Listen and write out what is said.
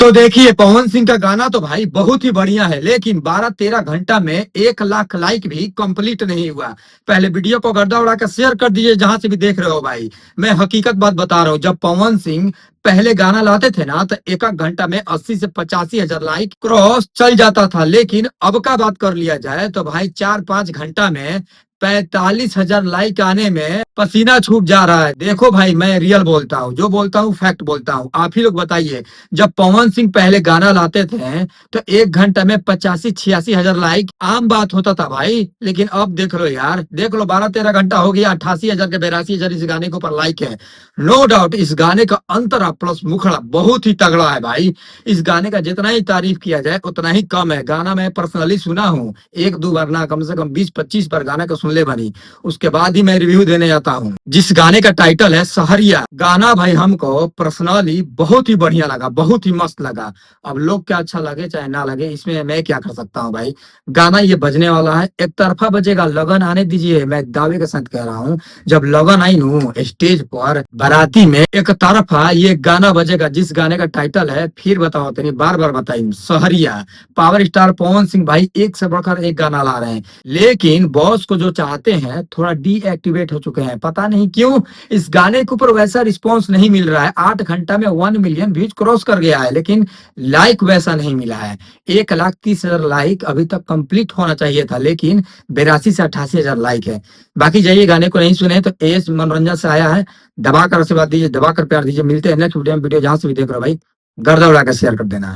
तो देखिए पवन सिंह का गाना तो भाई बहुत ही बढ़िया है, लेकिन 12-13 घंटा में 1 लाख लाइक भी कंप्लीट नहीं हुआ। पहले वीडियो को गर्दा उड़ा कर शेयर कर दीजिए जहां से भी देख रहे हो भाई। मैं हकीकत बात बता रहा हूँ, जब पवन सिंह पहले गाना लाते थे ना तो एक घंटा में 80 से 85 हजार लाइक क्रॉस चल जाता था, लेकिन अब का बात कर लिया जाए तो भाई 4-5 घंटा में 45 हजार लाइक आने में पसीना छूट जा रहा है। देखो भाई, मैं रियल बोलता हूँ, जो बोलता हूँ फैक्ट बोलता हूँ। आप ही लोग बताइए, जब पवन सिंह पहले गाना लाते थे तो 1 घंटा में 85-86 हजार लाइक आम बात होता था भाई, लेकिन अब देख लो यार, देख लो 12-13 घंटा हो गया, 88 हजार के 82 हजार इस गाने के ऊपर लाइक है। नो डाउट इस गाने का अंतरा प्लस मुखड़ा बहुत ही तगड़ा है भाई। इस गाने का जितना ही तारीफ किया जाए उतना ही कम है। गाना मैं पर्सनली सुना हूँ 1-2 बार ना, कम से कम 20-25 बार गाना को सुन ले बनी, उसके बाद ही मैं रिव्यू देने जाता हूँ। जिस गाने का टाइटल है सहरिया, गाना भाई हमको पर्सनली बहुत ही बढ़िया लगा, बहुत ही मस्त लगा। अब लोग क्या अच्छा लगे चाहे ना लगे, इसमें मैं क्या कर सकता हूँ भाई। गाना ये बजने वाला है, एक तरफा बजेगा, लगन आने दीजिए। मैं दावे के साथ कह रहा हूँ, जब लगन आई नू स्टेज पर बाराती में एक तरफा ये गाना बजेगा, जिस गाने का टाइटल है, फिर बताओ तेरी बार बार बताई, सहरिया। पावर स्टार पवन सिंह भाई एक से बढ़कर एक गाना ला रहे हैं, लेकिन बॉस को जो चाहते हैं थोड़ा डीएक्टिवेट हो चुके हैं, पता नहीं क्यों। इस गाने के ऊपर वैसा रिस्पांस नहीं मिल रहा है। 8 घंटा में 1 मिलियन व्यूज क्रॉस कर गया है, लेकिन लाइक वैसा नहीं मिला है। 1,30,000 लाइक अभी तक कंप्लीट होना चाहिए था, लेकिन 82 से 88 हजार लाइक है। बाकी जाइए, गाने को नहीं सुने तो एस मनोरंजन से आया है, दबा कर आशीर्वाद दीजिए, दबा कर प्यार दीजिए। मिलते हैं नेक्स्ट वीडियो में, वीडियो जहां से भी देख रहे हो भाई, गर्दा उड़ा कर शेयर कर देना।